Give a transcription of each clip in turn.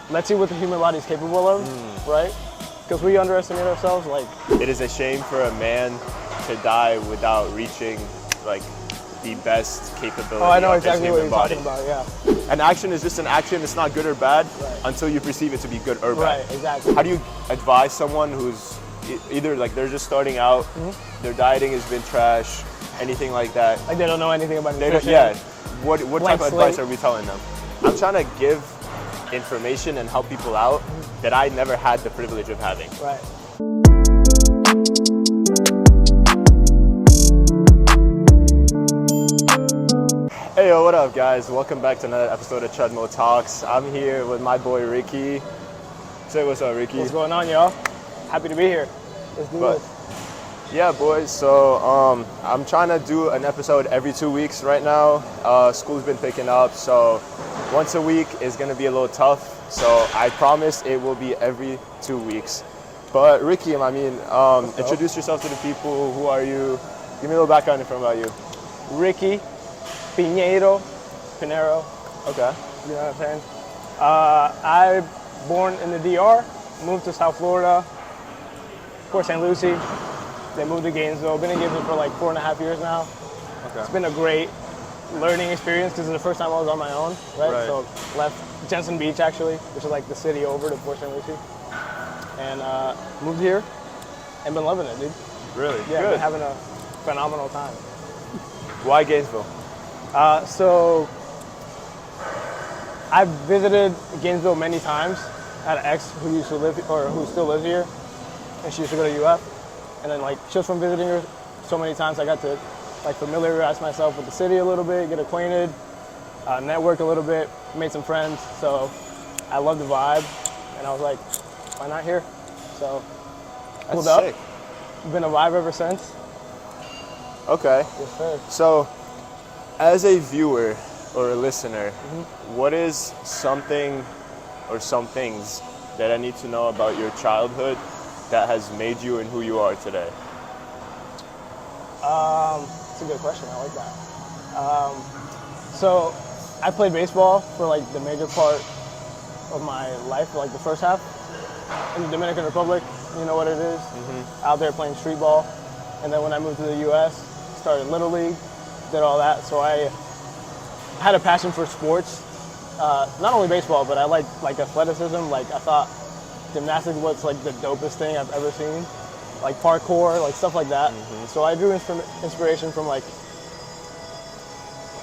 let's see what the human body is capable of, right? Because we underestimate ourselves. Like, it is a shame for a man to die without reaching like the best capability oh, I know of his exactly what human you're body. talking about. Yeah. An action is just an action. It's not good or bad Right. until you perceive it to be good or bad. Right. Exactly. How do you advise someone who's either like they're just starting out, their dieting has been trash, anything like that? Like they don't know anything about They nutrition. don't, yeah. What type of advice slate. are we telling them? I'm trying to give information and help people out that I never had the privilege of having. Right. Hey yo, what up guys? Welcome back to another episode of Treadmill Talks. I'm here with my boy Ricky. Say what's up, Ricky. What's going on, y'all? Happy to be here. Let's do this. Yeah, boys. So I'm trying to do an episode every 2 weeks right now. School's been picking up, so once a week is gonna be a little tough. So I promise it will be every 2 weeks. But Ricky, I mean, introduce yourself to the people. Who are you? Give me a little background info about you. Ricky, Pinero. Okay. You know what I'm saying? I born in the DR, moved to South Florida, of course St. Lucie, then moved to Gainesville. Been in Gainesville for like 4.5 years now. Okay. It's been a great learning experience because it's the first time I was on my own, right? So left Jensen Beach actually, which is like the city over to Port St. Lucie, and moved here and been loving it, dude. Really? Yeah, Good. been having a phenomenal time. Why Gainesville? So I've visited Gainesville many times. I had an ex who used to live, or who still lives here, and she used to go to UF. And then like just from visiting her so many times, I got to like familiarize myself with the city a little bit, get acquainted, network a little bit, made some friends. So I love the vibe, and I was like, why not here? So pulled up. Sick. Been a vibe ever since. Okay. Yes, sir. So, as a viewer or a listener, what is something or some things that I need to know about your childhood that has made you and who you are today? It's a good question. I like that. So I played baseball for like the major part of my life, like the first half in the Dominican Republic. You know what it is? Out there playing street ball. And then when I moved to the U.S., started Little League, did all that. So I had a passion for sports, not only baseball, but I like athleticism. Like I thought gymnastics was like the dopest thing I've ever seen, like parkour, like stuff like that. So I drew inspiration from like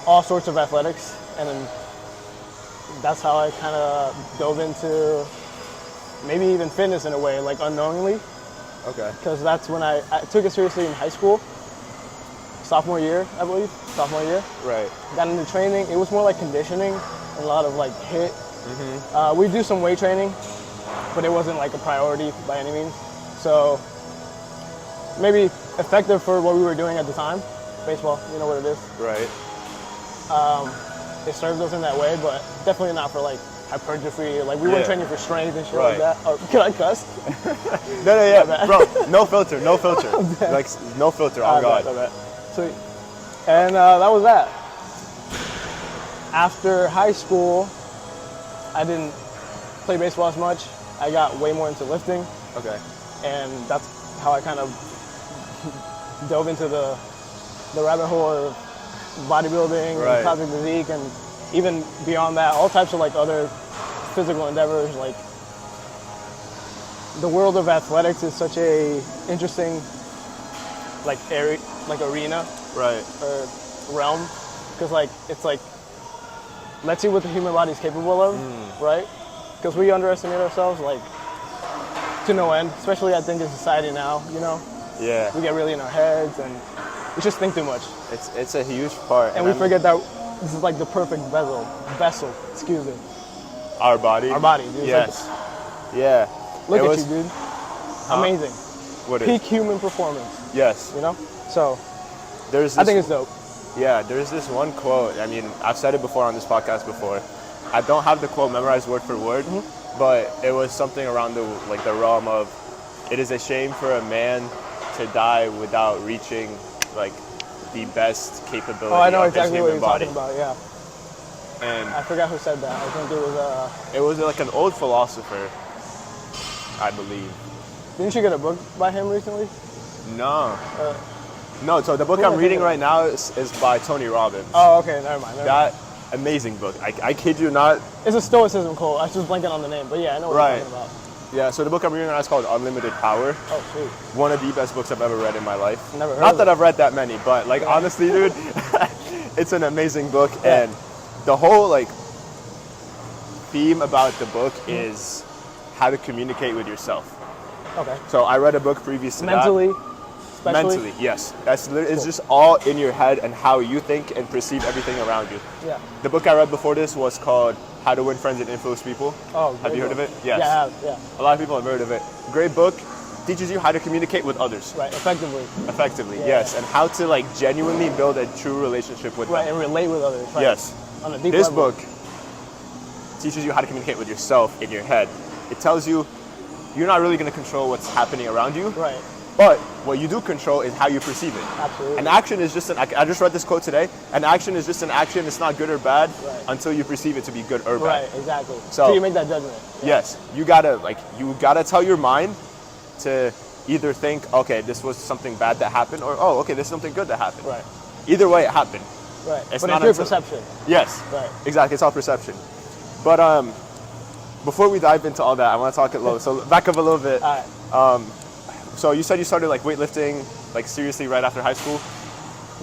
all sorts of athletics, and then that's how I kind of dove into maybe even fitness in a way, like unknowingly. Okay. Because that's when I took it seriously in high school. Sophomore year, I believe. Sophomore year. Right. Got into training. It was more like conditioning and a lot of like hit. We do some weight training, but it wasn't like a priority by any means. So maybe effective for what we were doing at the time. Baseball, you know what it is. Right. It served us in that way, but definitely not for like hypertrophy. Like we weren't training for strength and shit like that. Oh, can I cuss? No, bro. No filter. Like no filter. Oh God. Sweet. And that was that. After high school, I didn't play baseball as much. I got way more into lifting. Okay. And that's how I kind of dove into the rabbit hole of bodybuilding and plastic physique, and even beyond that, all types of like other physical endeavors. Like the world of athletics is such a interesting like area, like arena, or realm, because like it's like let's see what the human body is capable of, right? Because we underestimate ourselves like to no end, especially I think in society now. You know, we get really in our heads and we just think too much. It's a huge part, and we forget that this is like the perfect vessel. Excuse me. Our body, dude. Yes. Look at you, dude. Amazing. What Peak is? human performance. Yes. You know? So, I think it's dope. Yeah, there's this one quote. I mean, I've said it before on this podcast before. I don't have the quote memorized word for word, but it was something around the realm of, it is a shame for a man to die without reaching like the best capability Oh, I know of exactly his what human you're body. talking about, yeah. And I forgot who said that. I think it was like an old philosopher, I believe. Didn't you get a book by him recently? No. Uh, No, so the book who am I'm I reading thinking right now is by Tony Robbins. Oh, okay, never mind. That amazing book. I kid you not. It's a Stoicism quote. I was just blanking on the name, but yeah, I know what Right. you're talking about. Yeah, so the book I'm reading right now is called Unlimited Power. Oh, sweet. One of the best books I've ever read in my life. Never heard Not of that it. I've read that many, but like honestly, dude, it's an amazing book, Yeah. and the whole like theme about the book is how to communicate with yourself. Okay. So I read a book previous to that. Mentally, especially? Mentally, yes. It's just all in your head and how you think and perceive everything around you. Yeah. The book I read before this was called How to Win Friends and Influence People. Oh, Have you heard of it? Yes. Yeah, I have, yeah. A lot of people have heard of it. Great book. Teaches you how to communicate with others. Right, effectively. Effectively, Yeah. yes. And how to like genuinely build a true relationship with Right, them. and relate with others. Right. Yes. On a deep This level. book teaches you how to communicate with yourself in your head. It tells you you're not really going to control what's happening around you. Right, But what you do control is how you perceive it. absolutely. An action is just I just read this quote today. An action is just an action. It's not good or bad Right. until you perceive it to be good or bad. Right, exactly. So- So you make that judgment. Yes, you gotta tell your mind to either think, okay, this was something bad that happened, or oh, okay, this is something good that happened. Right, Either way, it happened. right. It's But not it's your until- perception. Yes, Right. exactly. It's all perception. But before we dive into all that, I want to talk it low. So back up a little bit. All right. So you said you started like weightlifting like seriously right after high school.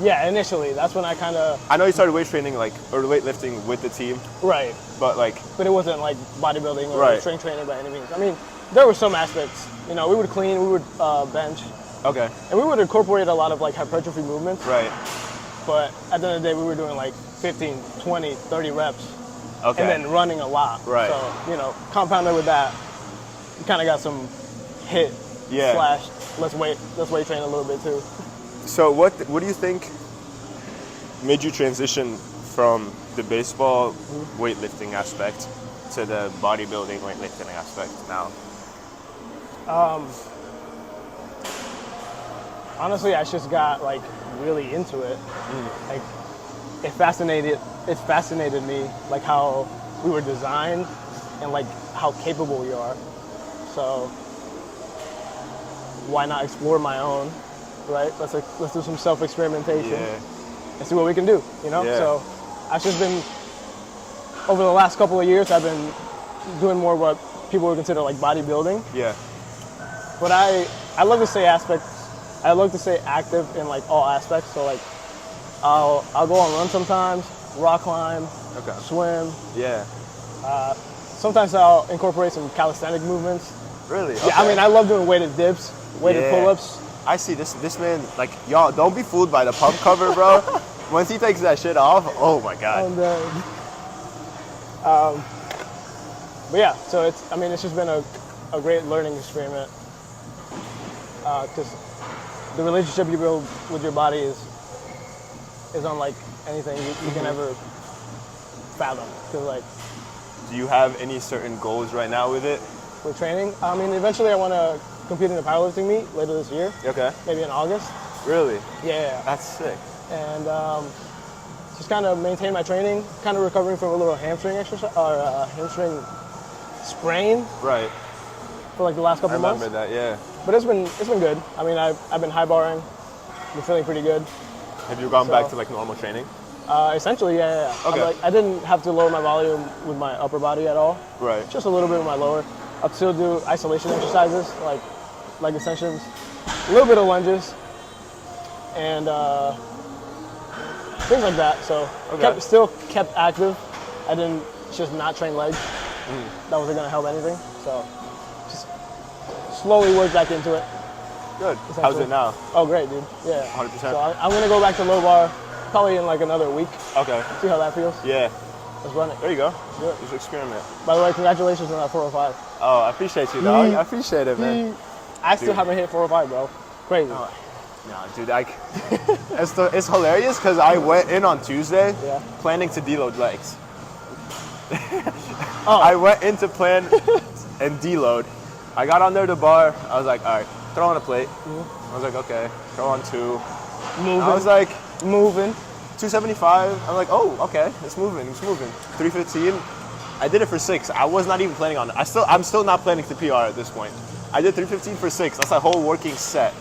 Yeah, initially, that's when I kind of, I know you started weight training or weightlifting with the team, right. but like But it wasn't like bodybuilding or Right. strength training by any means. I mean, there were some aspects. You know, we would clean, we would bench, okay, and we would incorporate a lot of like hypertrophy movements. right, But at the end of the day, we were doing like 15, 20, 30 reps, okay, and then running a lot. Right. So, you know, compounded with that, you kind of got some hit Yeah. slash let's weight train a little bit too. So what do you think made you transition from the baseball weightlifting aspect to the bodybuilding weightlifting aspect now? Honestly, I just got like really into it. Like it fascinated me like how we were designed and like how capable we are. So why not explore my own, right? Let's do some self-experimentation Yeah, and see what we can do, you know? Yeah. So I've just been, over the last couple of years, I've been doing more what people would consider like bodybuilding. yeah, But I love to say I love to say active in like all aspects. So like I'll go on run sometimes, rock climb, okay, swim. yeah. Sometimes I'll incorporate some calisthenic movements. Really? Yeah, I mean I love doing weighted dips, weighted Yeah. pull-ups. I see this man, like, y'all don't be fooled by the pump cover, bro. Once he takes that shit off, oh my god. And then, but yeah, so it's just been a great learning experiment. Because the relationship you build with your body is unlike anything you can ever fathom. Because like Do you have any certain goals right now with it? for training, I mean eventually I want to compete in a powerlifting meet later this year, Okay. maybe in August. Really? Yeah, That's sick. and just kind of maintain my training, kind of recovering from a little hamstring exercise or hamstring sprain Right. for like the last I couple months. remember that, yeah. But it's been good. I mean, I've been high barring, been feeling pretty good. Have you gone back So- to like normal training? Essentially, yeah. Okay. I didn't have to lower my volume with my upper body at all. Right. Just a little bit with my lower. I'd still do isolation exercises like leg extensions, a little bit of lunges, and things like that. So Okay. still kept active. I didn't just not train legs. That wasn't gonna help anything. So just slowly worked back into it. Good. How's Essentially. it now? Oh, great, dude. Yeah. 100%. So I'm gonna go back to low bar probably in like another week. Okay. See how that feels. Yeah. Let's run it. There you go. Do it. Just experiment. By the way, congratulations on that 405. Oh, I appreciate you, dog. I appreciate it, man. I still Dude. haven't hit 405, bro. Crazy. No, dude, it's hilarious because I went in on Tuesday Yeah. planning to deload legs. Oh. I went in to plan and deload. I got on there the bar. I was like, all right, throw on a plate. I was like, okay, throw on two. Moving. I was like, moving. 275. I'm like, oh, okay, it's moving. 315. I did it for 6. I was not even planning on it. I'm still not planning to PR at this point. I did 315 for 6. That's a whole working set.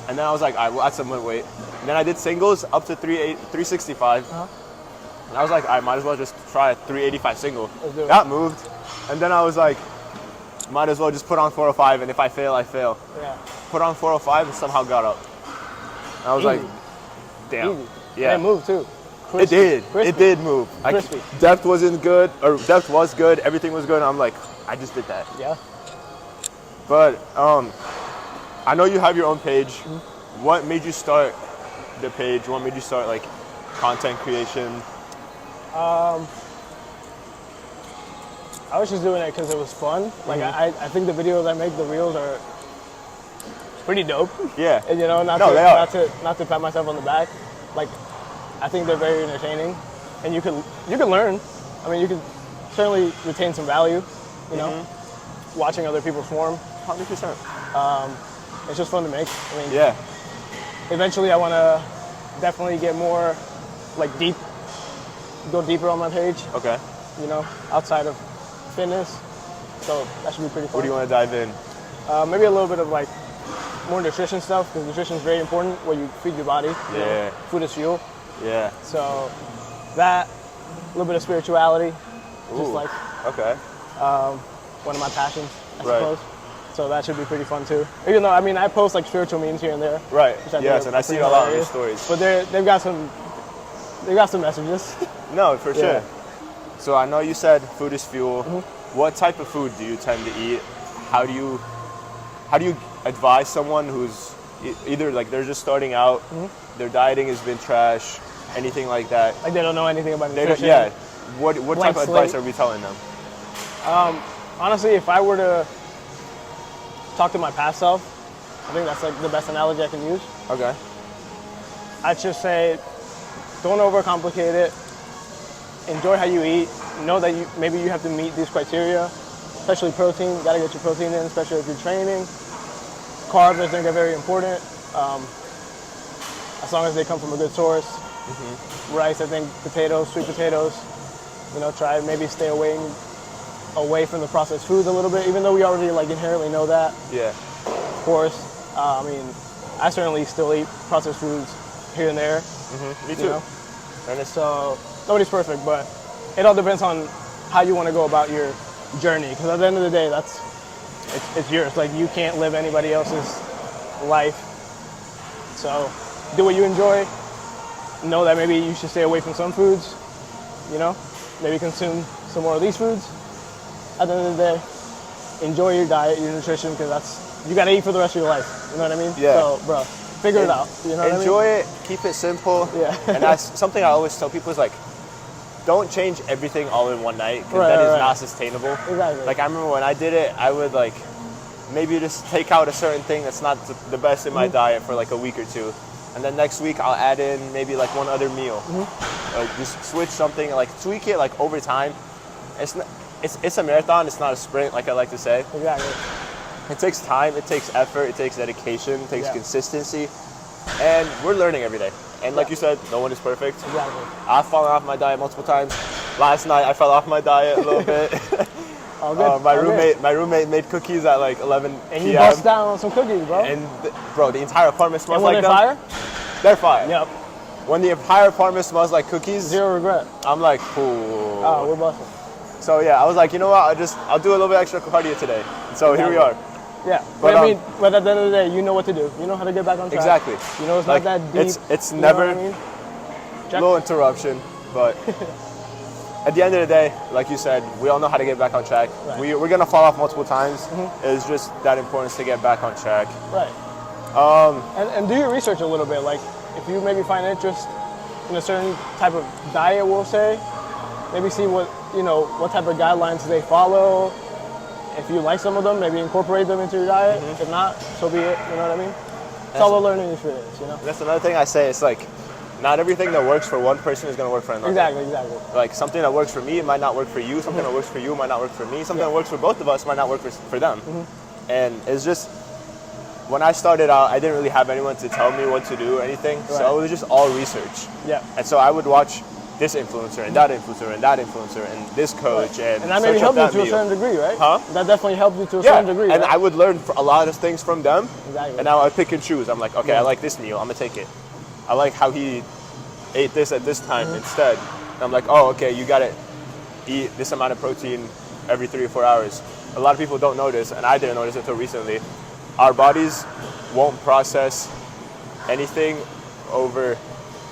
And then I was like, all right, well, that's a limit weight. And then I did singles up to 365. And I was like, I might as well just try a 385 single. That moved. And then I was like, might as well just put on 405, and if I fail, I fail. Yeah. Put on 405 and somehow got up. And I was like, damn. Easy. Yeah. And it moved too. It did. Crispy. It did move. Crispy. Depth wasn't good, or depth was good. Everything was good. And I'm like, I just did that. Yeah. But I know you have your own page. What made you start the page? What made you start like content creation? I was just doing it because it was fun. Like I think the videos I make, the reels are pretty dope. Yeah. And you know, not to pat myself on the back. Like I think they're very entertaining, and you can learn. I mean, you can certainly retain some value. You know, watching other people swarm. 100%. It's just fun to make. I mean, Yeah. Eventually, I want to definitely get more like go deeper on my page. Okay. You know, outside of fitness. So that should be pretty fun. What do you want to dive in? Maybe a little bit of like more nutrition stuff, because nutrition is very important. What you feed your body. You know, food is fuel. Yeah. So that, a little bit of spirituality, just like okay. One of my passions, I Right. suppose. So that should be pretty fun too. Even though, I mean, I post like spiritual memes here and there. Right. which Yes, and I see a lot of your stories. But they've got some messages. No, for sure. Yeah. So I know you said food is fuel. What type of food do you tend to eat? How do you advise someone who's either like they're just starting out, their dieting has been trash, anything like that? Like they don't know anything about They nutrition. don't, yeah. What type of advice slate. are we telling them? Honestly, if I were to talk to my past self, I think that's like the best analogy I can use. Okay. I'd just say, don't overcomplicate it. Enjoy how you eat. Know that maybe you have to meet these criteria, especially protein. You gotta get your protein in, especially if you're training. Carbs, I think, are very important. As long as they come from a good source. Rice, I think, potatoes, sweet potatoes. You know, try maybe stay away from the processed foods a little bit, even though we already like inherently know that. Yeah. Of course. I mean, I certainly still eat processed foods here and there. Me too. You know? So nobody's perfect, but it all depends on how you want to go about your journey. Because at the end of the day, it's yours. Like you can't live anybody else's life. So do what you enjoy. Know that maybe you should stay away from some foods. You know, maybe consume some more of these foods. At the end of the day, enjoy your diet, your nutrition, because you got to eat for the rest of your life. You know what I mean? Yeah. So, bro, figure it out. You know what I mean? Enjoy it. Keep it simple. Yeah. And that's something I always tell people is like, don't change everything all in one night, because that is not sustainable. Exactly. Like I remember when I did it, I would like maybe just take out a certain thing that's not the best in my diet for like a week or two. And then next week I'll add in maybe like one other meal. Just switch something, like tweak it like over time. It's a marathon, it's not a sprint like I like to say. Exactly. It takes time, it takes effort, it takes dedication, it takes Yeah. consistency. And we're learning every day. And like you said, no one is perfect. Exactly. I've fallen off my diet multiple times. Last night I fell off my diet a little bit. All good. My roommate made cookies at like 11 And you p.m. bust down on some cookies, bro. And bro, the entire apartment smells And when like they're them. fire? They're fire. Yep. When the entire apartment smells like cookies, Zero regret. I'm like, cool. Oh, we're busting. So yeah, I was like, you know what? I'll do a little bit extra cardio today. And so here we are. Yeah. But, I mean, but at the end of the day, you know what to do. You know how to get back on track. Exactly. You know it's Like, not that deep. it's you know never what I mean? little interruption, but at the end of the day, like you said, we all know how to get back on track. Right. We're gonna fall off multiple times. It's just that importance to get back on track. Right. And do your research a little bit. Like, if you maybe find interest in a certain type of diet, we'll say, maybe see what type of guidelines they follow. If you like some of them, maybe incorporate them into your diet. If not, so be it. You know what I mean? It's all a learning experience, you know? That's another thing I say. It's like, not everything that works for one person is gonna work for another. Exactly. Like something that works for me might not work for you. Something that works for you might not work for me. Something that works for both of us might not work for them. And it's just when I started out, I didn't really have anyone to tell me what to do or anything. Right. So it was just all research. Yeah. And so I would watch this influencer and that influencer and that influencer and this coach and that maybe search helped up you that to a meal. certain degree, right? Huh? That definitely helped you to a Yeah, certain degree, and right? I would learn a lot of things from them. Exactly. And now I pick and choose. I'm like, okay, I like this meal. I'm gonna take it. I like how he ate this at this time instead. And I'm like, oh, okay, you gotta eat this amount of protein every 3 or 4 hours. A lot of people don't know this, and I didn't know this until recently. Our bodies won't process anything over,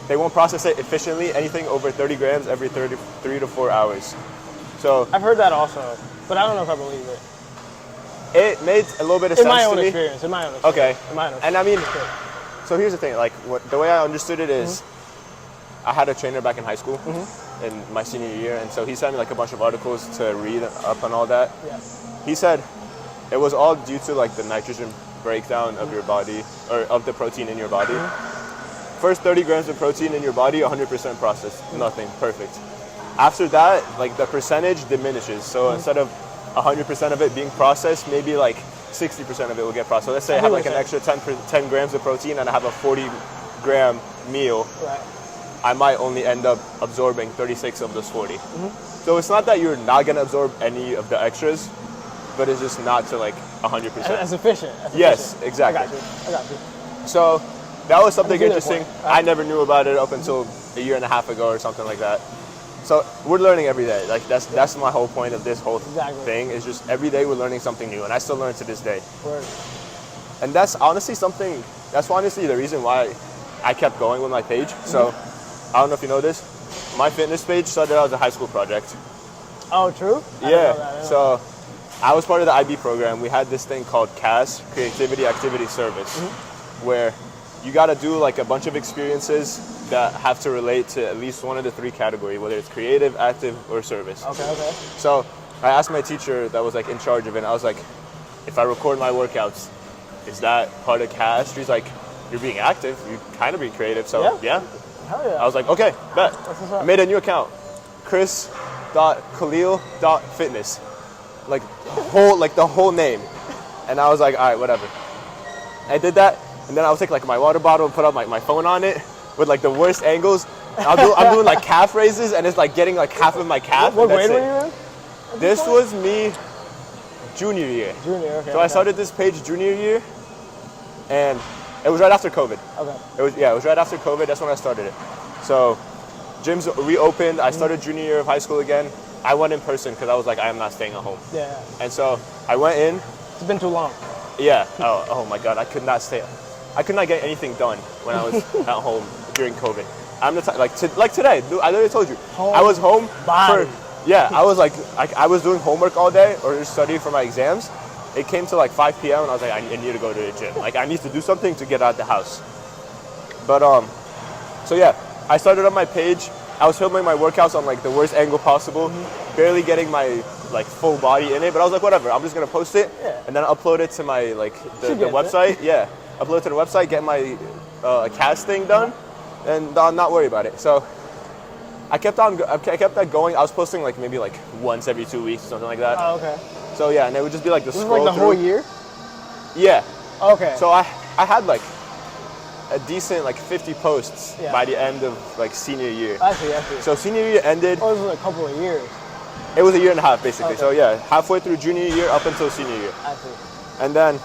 they won't process it efficiently, anything over 30 grams every 3 to 4 hours. So I've heard that also, but I don't know if I believe it. it made a little bit of In sense my to own me. experience, in my own experience. Okay. In my own And I mean, experience. so here's the thing, like the way I understood it is, I had a trainer back in high school in my senior year, and so he sent me like a bunch of articles to read up on all that. Yeah. He said it was all due to like the nitrogen breakdown of your body, or of the protein in your body. First 30 grams of protein in your body, 100% processed, nothing, perfect. After that, like the percentage diminishes. So instead of 100% of it being processed, maybe like 60% of it will get processed. So let's say I have like an extra 10 grams of protein and I have a 40-gram meal. Right. I might only end up absorbing 36 of those 40. So it's not that you're not gonna absorb any of the extras, but it's just not to like 100%. As efficient. Yes, exactly. I got you. So that was something see that interesting. point. I never knew about it up until a year and a half ago or something like that. So we're learning every day. Like that's my whole point of this whole thing, is just every day we're learning something new, and I still learn to this day. Word. And that's honestly the reason why I kept going with my page. So I don't know if you know this, my fitness page started out as a high school project. Oh, true? Yeah. So I was part of the IB program. We had this thing called CAS, Creativity Activity Service, where you got to do like a bunch of experiences that have to relate to at least one of the 3 categories, whether it's creative, active, or service. Okay. So I asked my teacher that was like in charge of it, and I was like, if I record my workouts, is that part of CAS? She's like, you're being active, you're kind of being creative, so yeah. Hell yeah. I was like, okay, bet. what's I up. made a new account, chris.khalil.fitness. Like the whole name. And I was like, all right, whatever. I did that, and then I'll take like my water bottle and put up like my phone on it with like the worst angles. I'm doing like calf raises, and it's like getting like half of my calf. What and that's grade it. were you in? This was me junior year. Junior, okay. So I started this page junior year, and it was right after COVID. Okay. It was right after COVID. That's when I started it. So gyms reopened. I started junior year of high school again. I went in person because I was like, I am not staying at home. Yeah. And so I went in. It's been too long. Yeah. Oh my God. I could not stay. I could not get anything done when I was at home during COVID. I'm the like today. Dude, I literally told you. I was home body. I was like I was doing homework all day or just studying for my exams. It came to like 5 p.m. and I was like, I need to go to the gym. Like I need to do something to get out of the house. But so yeah, I started on my page. I was filming my workouts on like the worst angle possible, barely getting my like full body in it. But I was like, whatever. I'm just gonna post it and then upload it to my like the website. Yeah, upload it to the website, get my CAS thing done, and not worry about it. So I kept that going. I was posting like maybe like once every 2 weeks or something like that. Oh, okay. So yeah, and it would just be like the This scroll was like the through. whole year? Yeah. Okay. So I had like a decent like 50 posts by the end of like senior year. I see. So senior year ended. Oh, this was a couple of years. It was a year and a half basically. Okay. So yeah, halfway through junior year up until senior year. I see. And then,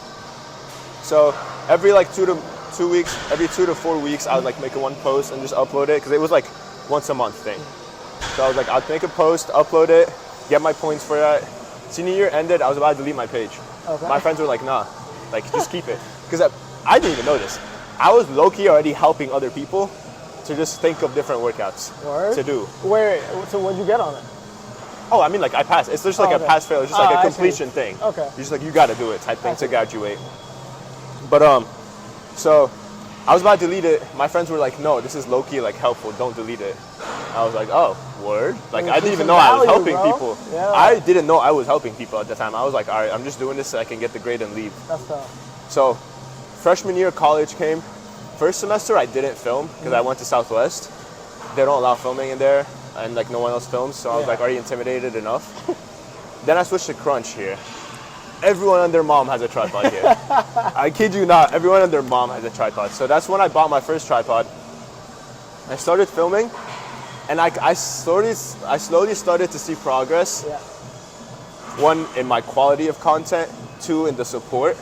so every like 2 to 4 weeks, I would like make one post and just upload it because it was like once a month thing. So I was like, I'd make a post, upload it, get my points for that. Senior year ended, I was about to delete my page. Okay. My friends were like, nah, like just keep it. Because I didn't even know this. I was low-key already helping other people to just think of different workouts to do. Wait, so what'd you get on it? Oh, I mean, like I passed. It's just like a pass-fail. It's just like a completion thing. Okay. You're just like, you got to do it type thing to graduate. But so I was about to delete it. My friends were like, no, this is low-key like helpful. Don't delete it. I was like, oh, word? Like I didn't even know I was helping people. Yeah. I didn't know I was helping people at the time. I was like, all right, I'm just doing this so I can get the grade and leave. That's tough. So freshman year of college came. First semester I didn't film because I went to Southwest. They don't allow filming in there, and like no one else films. So I was like already intimidated enough. Then I switched to Crunch here. everyone and their mom has a tripod here. I kid you not, everyone and their mom has a tripod. So that's when I bought my first tripod. I started filming, and I slowly started to see progress. Yeah. One, in my quality of content. Two, in the support.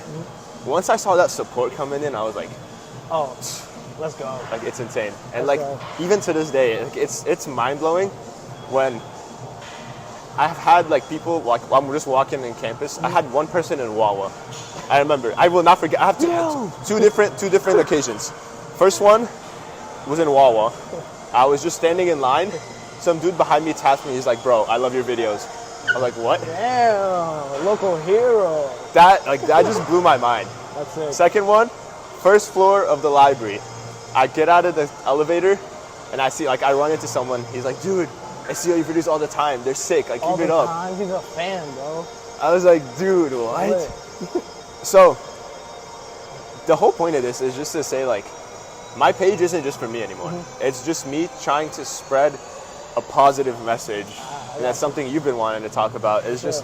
Once I saw that support coming in, I was like, oh, let's go. like it's insane. And Let's like go. even to this day, like, it's mind blowing when I've had like people like I'm just walking in campus. I had one person in Wawa. I remember. I will not forget. I have two different occasions. First one was in Wawa. I was just standing in line. Some dude behind me tapped me. He's like, "Bro, I love your videos." I was like, "What?" Damn, local hero. That just blew my mind. That's it. Second one, first floor of the library. I get out of the elevator and I see, like, I run into someone. He's like, "Dude, I see all your videos all the time. They're sick. Like, All keep it the up." time. He's a fan, bro. I was like, "Dude, what?" So, the whole point of this is just to say, like, my page isn't just for me anymore. It's just me trying to spread a positive message. And that's something you've been wanting to talk about. It's just,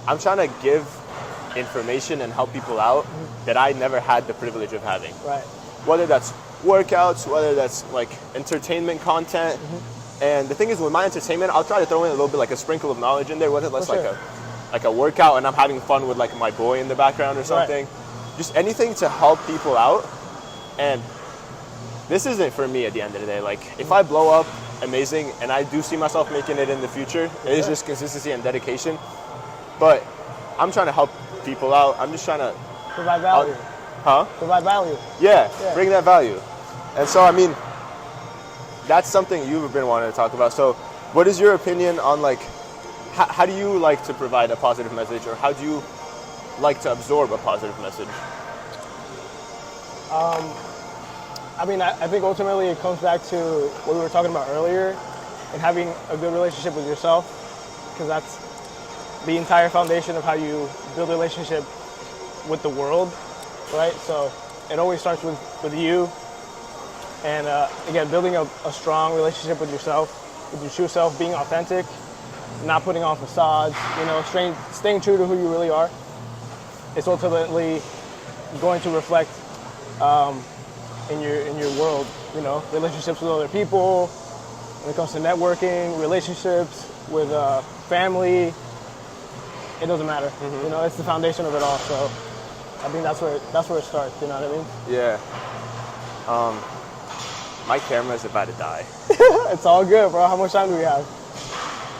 I'm trying to give information and help people out that I never had the privilege of having. Right. Whether that's workouts, whether that's like entertainment content. And the thing is, with my entertainment, I'll try to throw in a little bit like a sprinkle of knowledge in there, whether that's like a workout and I'm having fun with like my boy in the background or something. Just anything to help people out. And this isn't for me at the end of the day. Like, if I blow up, amazing, and I do see myself making it in the future. It is just consistency and dedication. But I'm trying to help people out. I'm just trying to Provide value. Provide value. Yeah, bring that value. And so, I mean, that's something you've been wanting to talk about. So what is your opinion on, like, how do you like to provide a positive message, or how do you like to absorb a positive message? I mean, I think ultimately it comes back to what we were talking about earlier, and having a good relationship with yourself, because that's the entire foundation of how you build a relationship with the world, right? So it always starts with you, and again, building a strong relationship with yourself, with your true self, being authentic, not putting on facades, you know, staying true to who you really are. It's ultimately going to reflect in your world, you know, relationships with other people, when it comes to networking, relationships with family. It doesn't matter, you know, it's the foundation of it all. So I think that's where it starts, you know what I mean? Yeah. My camera's about to die. It's all good, bro. How much time do we have?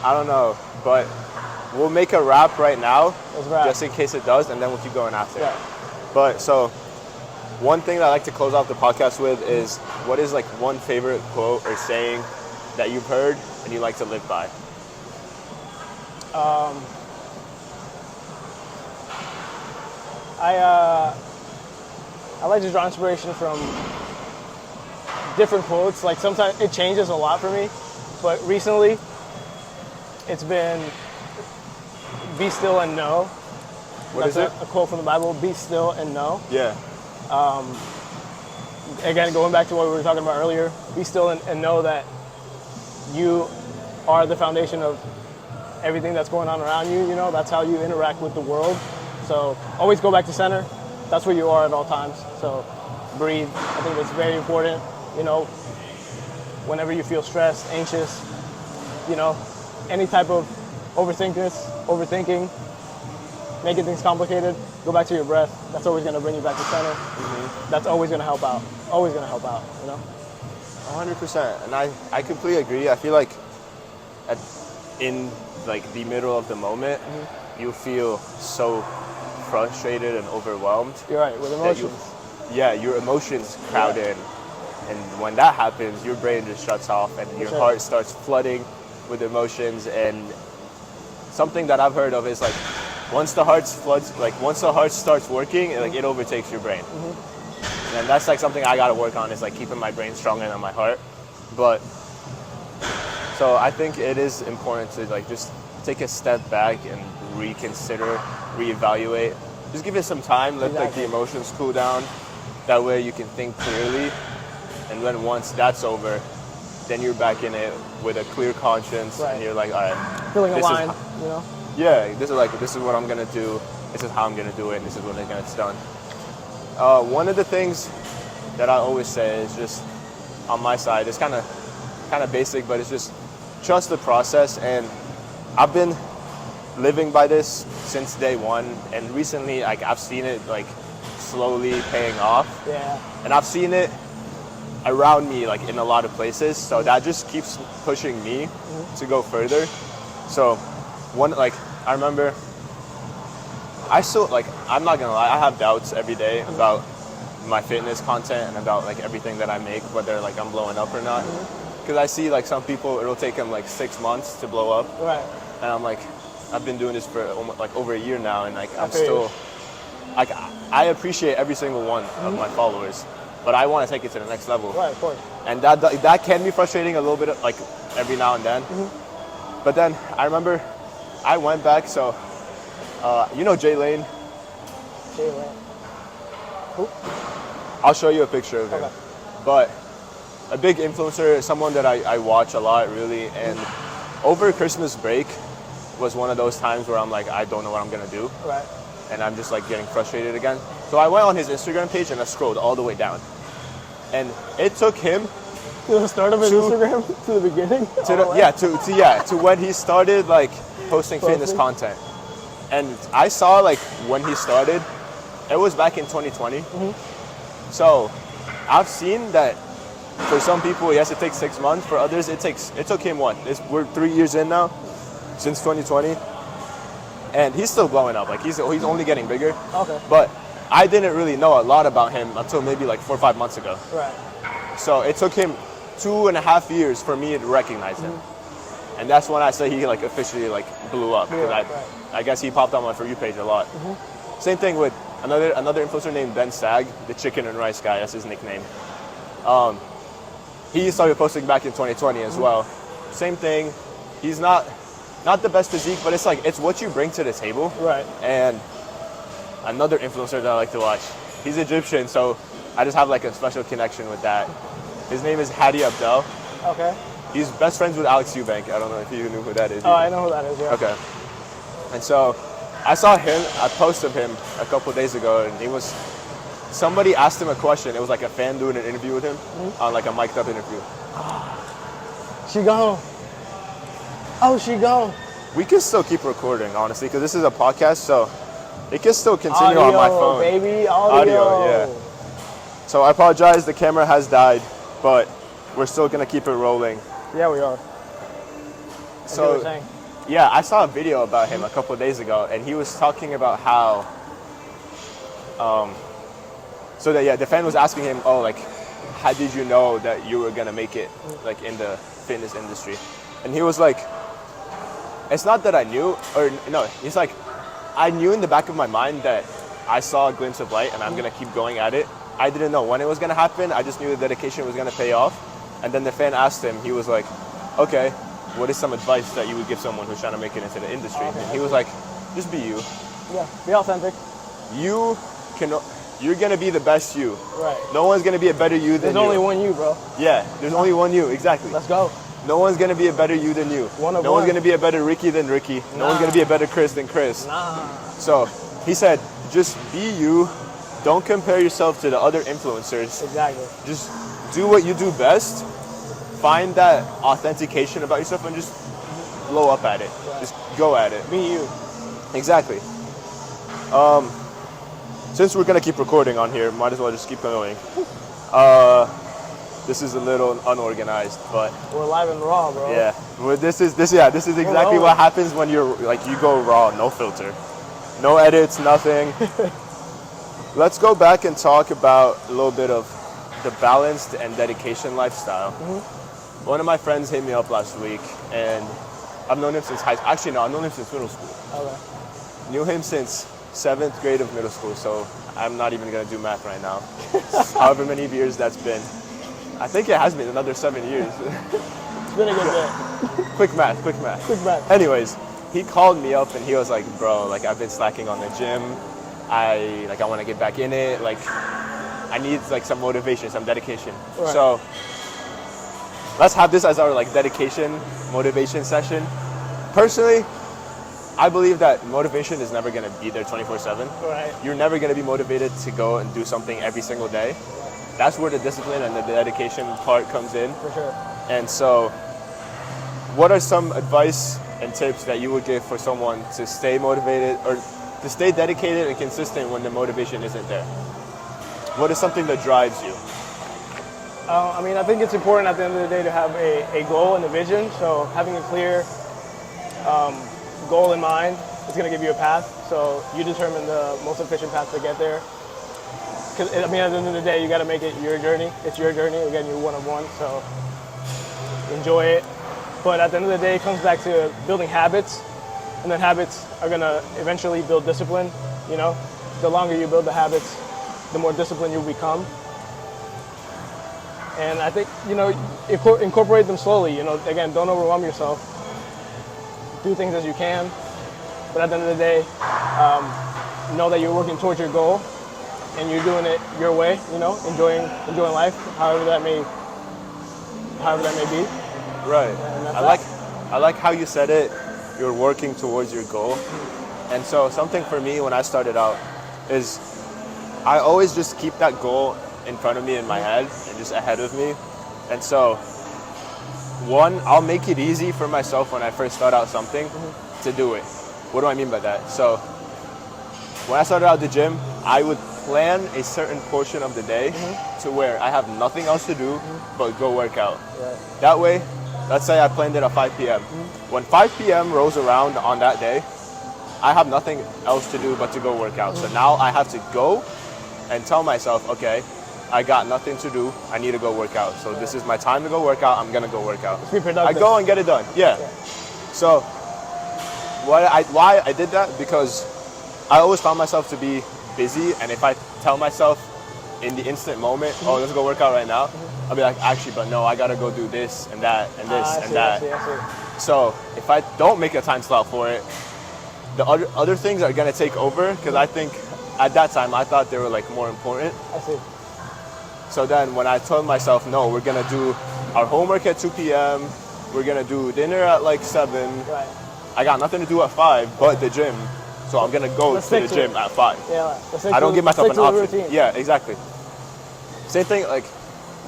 I don't know, but we'll make a wrap right now, Let's wrap. just in case it does, and then we'll keep going after. Yeah. But so, one thing that I like to close off the podcast with is, what is like one favorite quote or saying that you've heard and you like to live by? I like to draw inspiration from different quotes. Like, sometimes it changes a lot for me, but recently it's been "Be still and know." What is it? A quote from the Bible: "Be still and know." Yeah. Again, going back to what we were talking about earlier, be still and know that you are the foundation of everything that's going on around you. You know, that's how you interact with the world. So always go back to center. That's where you are at all times. So breathe. I think that's very important. You know, whenever you feel stressed, anxious, you know, any type of overthinking, making things complicated, go back to your breath. That's always going to bring you back to center. That's always going to help out. Always going to help out, you know? 100%. And I completely agree. I feel like in like the middle of the moment, you feel so frustrated and overwhelmed. You're right, with emotions. Your emotions crowd in. And when that happens, your brain just shuts off and your heart starts flooding with emotions. And something that I've heard of is like, once the heart starts working, like it overtakes your brain. And that's like something I gotta work on, is like keeping my brain stronger than my heart. But so I think it is important to like just take a step back and reconsider, reevaluate. Just give it some time, let like the emotions cool down. That way you can think clearly. And then once that's over, then you're back in it with a clear conscience, and you're like, all right, feeling aligned, you know? Yeah, this is what I'm gonna do. This is how I'm gonna do it. And this is when it gets done. One of the things that I always say is just on my side. It's kind of basic, but it's just trust the process. And I've been living by this since day one. And recently, like I've seen it like slowly paying off. Yeah. And I've seen it around me, like in a lot of places. So that just keeps pushing me to go further. So I remember, I'm not gonna lie, I have doubts every day about my fitness content and about like everything that I make, whether like I'm blowing up or not. Because I see like some people, it'll take them like 6 months to blow up. Right. And I'm like, I've been doing this for almost like over a year now, and like I'm feel you. still, like I appreciate every single one of my followers, but I want to take it to the next level. Right, of course. And that can be frustrating a little bit, like every now and then. But then I remember I went back, so you know Jay Lane? Jay Lane. Who? I'll show you a picture of him. Okay. But a big influencer, someone that I watch a lot really, and over Christmas break was one of those times where I'm like, I don't know what I'm gonna do. Right. And I'm just like getting frustrated again. So I went on his Instagram page and I scrolled all the way down. And it took him To the start of his Instagram? To the beginning? to when he started like posting fitness content. And I saw like when he started, it was back in 2020. So I've seen that for some people, yes, it takes 6 months. For others, it took him what? We're 3 years in now, since 2020. And he's still blowing up. Like he's only getting bigger. Okay. But I didn't really know a lot about him until maybe like 4 or 5 months ago. Right. So it took him 2.5 years for me to recognize him. And that's when I say he like officially like blew up. Right. I guess he popped on my For You page a lot. Same thing with another influencer named Ben Stag, the chicken and rice guy, that's his nickname. He started posting back in 2020 as well. Same thing. He's not the best physique, but it's like, it's what you bring to the table. Right. And another influencer that I like to watch, he's Egyptian, so I just have like a special connection with that. His name is Hadi Abdel. Okay. He's best friends with Alex Eubank. I don't know if you knew who that is. Oh, I know who that is, yeah. Okay. And so I saw him, I posted him a couple days ago, and somebody asked him a question. It was like a fan doing an interview with him on like a mic'd up interview. She gone. Oh, she gone. We can still keep recording, honestly, because this is a podcast, so it can still continue on my phone. Baby, audio. Yeah. So I apologize, the camera has died, but we're still gonna keep it rolling. Yeah, we are. So, yeah, I saw a video about him a couple of days ago, and he was talking about how, the fan was asking him, how did you know that you were gonna make it, like, in the fitness industry? And he was like, it's not that I knew, he's like, I knew in the back of my mind that I saw a glimpse of light and I'm gonna keep going at it. I didn't know when it was gonna happen, I just knew the dedication was gonna pay off. And then the fan asked him, he was like, okay, what is some advice that you would give someone who's trying to make it into the industry? Okay. And he was like, just be you. Yeah, be authentic. You're gonna be the best you. Right. No one's gonna be a better you than you. There's only one you, bro. Yeah, there's only one you, exactly. Let's go. No one's gonna be a better you than you. No one's gonna be a better Ricky than Ricky. No one's gonna be a better Chris than Chris. Nah. So he said, just be you. Don't compare yourself to the other influencers. Exactly. Just do what you do best. Find that authentication about yourself and just blow up at it. Right. Just go at it. Be you. Exactly. Since we're gonna keep recording on here, might as well just keep going. This is a little unorganized, but we're live and raw, bro. Yeah. Well, this is exactly what happens when you go raw, no filter, no edits, nothing. Let's go back and talk about a little bit of the balanced and dedication lifestyle. Mm-hmm. One of my friends hit me up last week, and I've known him since I've known him since middle school. Okay. Knew him since 7th grade of middle school, so I'm not even gonna do math right now. However many years that's been. I think it has been another 7 years. It's been a good bit. Quick math. Anyways, he called me up and he was like, bro, like I've been slacking on the gym. I want to get back in it. Like I need like some motivation, some dedication. Right. So let's have this as our like dedication, motivation session. Personally, I believe that motivation is never going to be there 24/7. Right. You're never going to be motivated to go and do something every single day. That's where the discipline and the dedication part comes in. For sure. And so, what are some advice and tips that you would give for someone to stay motivated or to stay dedicated and consistent when the motivation isn't there? What is something that drives you? I mean, I think it's important at the end of the day to have a goal and a vision. So having a clear goal in mind is going to give you a path. So you determine the most efficient path to get there. Because I mean, at the end of the day, you got to make it your journey. It's your journey. Again, you're one of one. So enjoy it. But at the end of the day, it comes back to building habits, and then habits are going to eventually build discipline. You know, the longer you build the habits, the more disciplined you'll become. And I think, you know, incorporate them slowly. You know, again, don't overwhelm yourself. Do things as you can. But at the end of the day, know that you're working towards your goal and you're doing it your way, you know, enjoying life, however that may be. Right. I like how you said it. You're working towards your goal. And so something for me when I started out is I always just keep that goal in front of me in my head and just ahead of me. And so one, I'll make it easy for myself when I first start out something to do it. What do I mean by that? So when I started out the gym, I would plan a certain portion of the day to where I have nothing else to do but go work out. Right. That way, let's say I planned it at 5 p.m. When 5 p.m. rolls around on that day, I have nothing else to do but to go work out. So now I have to go and tell myself, okay, I got nothing to do. I need to go work out. So this is my time to go work out. I'm gonna go work out. Be productive. I go and get it done. Yeah. So why I did that, because I always found myself to be busy, and if I tell myself in the instant moment, oh, let's go work out right now, I'll be like, actually, but no, I gotta go do this and that and this and that. I see. So if I don't make a time slot for it, the other things are gonna take over, because I think at that time I thought they were like more important. I see. So then when I told myself, no, we're gonna do our homework at 2 p.m., we're gonna do dinner at like 7, Right. I got nothing to do at 5 but the gym. So I'm gonna go to the gym at 5. Yeah, I don't give myself an option. Routine. Yeah, exactly. Same thing like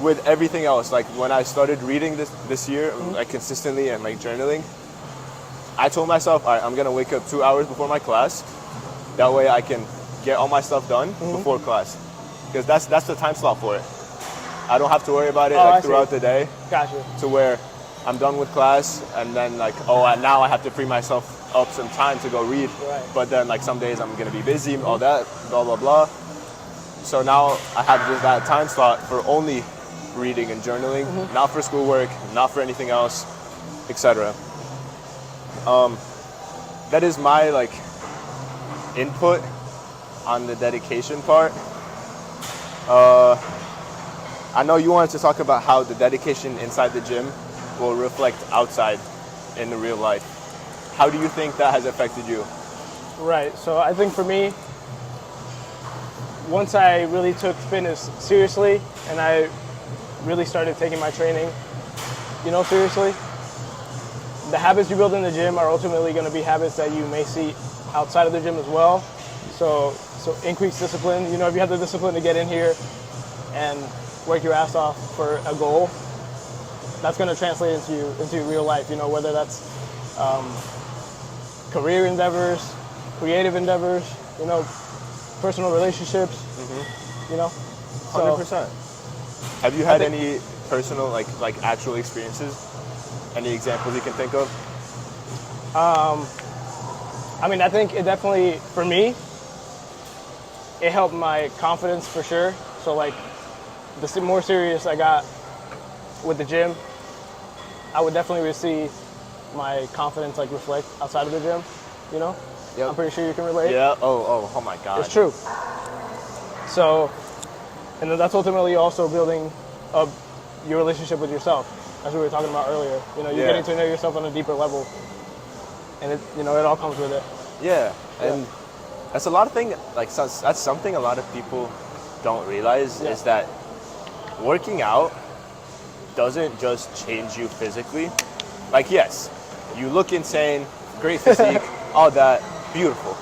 with everything else. Like when I started reading this year, like consistently and like journaling, I told myself, all right, I'm gonna wake up 2 hours before my class. That way I can get all my stuff done before class, because that's the time slot for it. I don't have to worry about it throughout the day. Gotcha. To where I'm done with class, and then like, now I have to free myself up some time to go read. Right. But then like some days I'm gonna be busy, all that, blah blah blah. So now I have just that time slot for only reading and journaling, not for schoolwork, not for anything else, etc. That is my like input on the dedication part. I know you wanted to talk about how the dedication inside the gym will reflect outside in the real life. How do you think that has affected you? Right. So I think for me, once I really took fitness seriously and I really started taking my training, seriously, the habits you build in the gym are ultimately going to be habits that you may see outside of the gym as well. So increase discipline. If you have the discipline to get in here and work your ass off for a goal, that's going to translate into real life. Whether that's career endeavors, creative endeavors, personal relationships. 100%. Have you had any personal like actual experiences? Any examples you can think of? I think it definitely, for me, it helped my confidence for sure. So like, the more serious I got with the gym, I would definitely see my confidence like reflect outside of the gym. Yep. I'm pretty sure you can relate. Yeah. Oh my God. It's true. So, and then that's ultimately also building up your relationship with yourself, as we were talking about earlier. You're getting to know yourself on a deeper level, and it all comes with it. Yeah, and that's a lot of things. Like that's something a lot of people don't realize is that working out doesn't just change you physically. Like, yes, you look insane, great physique, all that, beautiful.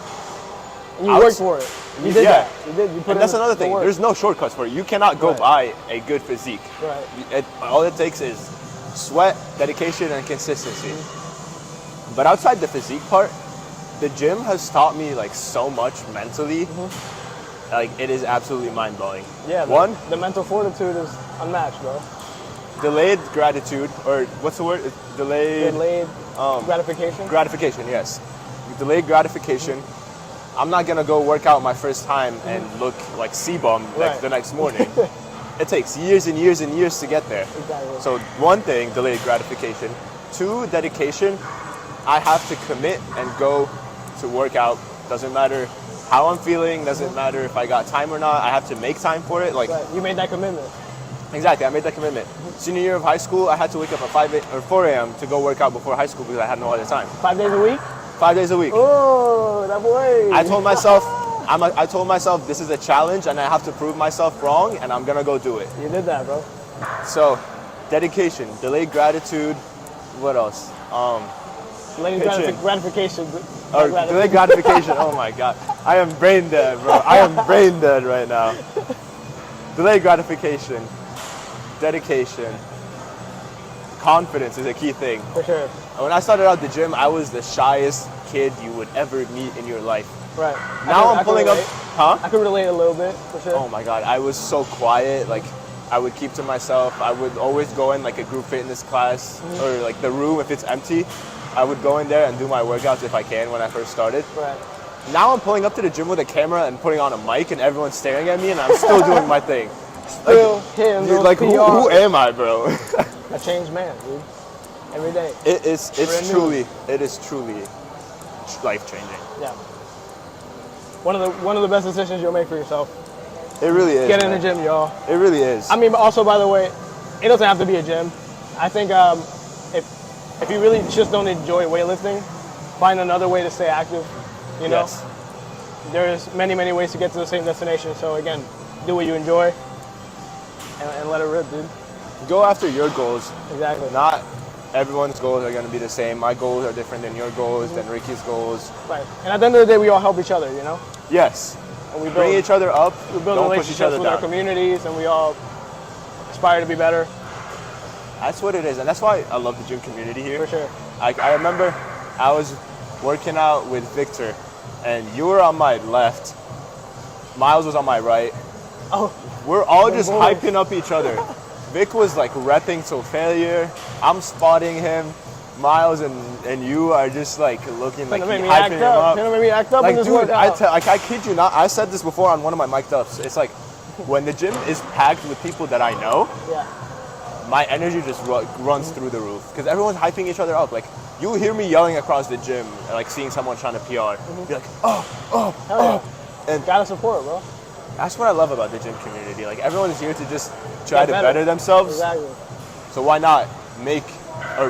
And you worked for it. You did yeah. that. You did. You put And in that's another the thing. work. There's no shortcuts for it. You cannot go Right. buy a good physique. Right. All it takes is sweat, dedication, and consistency. Mm-hmm. But outside the physique part, the gym has taught me like so much mentally. Like it is absolutely mind-blowing. Yeah. The mental fortitude is unmatched, bro. Delayed gratitude, or what's the word? Delayed gratification. Gratification, yes. Delayed gratification. I'm not gonna go work out my first time and look like C-bum Right. the next morning. It takes years and years and years to get there. Exactly. So one thing, delayed gratification. Two, dedication. I have to commit and go to work out. Doesn't matter how I'm feeling, doesn't matter if I got time or not. I have to make time for it. Like Right. You made that commitment. exactly, I made that commitment. Senior year of high school, I had to wake up at 4 a.m. to go work out before high school because I had no other time. 5 days a week. 5 days a week. Oh, that boy. I told myself, I told myself this is a challenge and I have to prove myself wrong and I'm gonna go do it. You did that, bro. So, dedication, delayed gratitude. What else? Delayed Pitching. gratification. Or delayed gratification. Oh my God, I am brain dead, bro. I am brain dead right now. Delayed gratification, dedication, confidence is a key thing. For sure. When I started out the gym, I was the shyest kid you would ever meet in your life. Right. Now I I'm pulling up, huh? I could relate a little bit, for sure. Oh my God, I was so quiet. Like, I would keep to myself. I would always go in like a group fitness class or like the room if it's empty. I would go in there and do my workouts if I can when I first started. Right. Now I'm pulling up to the gym with a camera and putting on a mic and everyone's staring at me and I'm still doing my thing. Still him. Dude, like who am I, bro? A changed man, dude. Every day. It's Brand new. truly life changing. Yeah. One of the best decisions you'll make for yourself. It really is. Get in man. the gym, y'all. It really is. I mean, also, by the way, it doesn't have to be a gym. I think if you really just don't enjoy weightlifting, find another way to stay active. You know, Yes. there's many ways to get to the same destination. So again, do what you enjoy and let it rip, dude. Go after your goals. Exactly. Not everyone's goals are going to be the same. My goals are different than your goals, than Ricky's goals. Right. And at the end of the day, we all help each other. You know, Yes. and we Bring each other up. we build Don't push each relationships other with our down. communities, and we all aspire to be better. That's what it is. And that's why I love the gym community here. For sure. I remember I was working out with Victor and you were on my left. Miles was on my right. Oh, We're all the just boys. hyping up each other. Vic was like repping till failure. I'm spotting him. Miles and you are just like looking like gonna make me hyping act him up. up. Gonna make me act up Like in this dude, workout. I kid you not. I said this before on one of my mic'd ups. It's like when the gym is packed with people that I know, Yeah. my energy just runs through the roof because everyone's hyping each other up. Like you hear me yelling across the gym, like seeing someone trying to PR. Be like, Hell yeah. and Gotta support, bro. that's what I love about the gym community. Like everyone's here to just try Get to better. better themselves. Exactly. So why not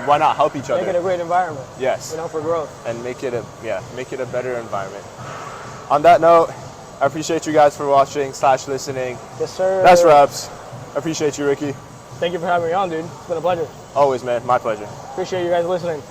why not help each Make it other? a great environment. Yes, You know, for growth. and make it a better environment. On that note, I appreciate you guys for watching / listening. Yes, sir. That's wraps. I appreciate you, Ricky. Thank you for having me on, dude. It's been a pleasure. Always, man. My pleasure. Appreciate you guys listening.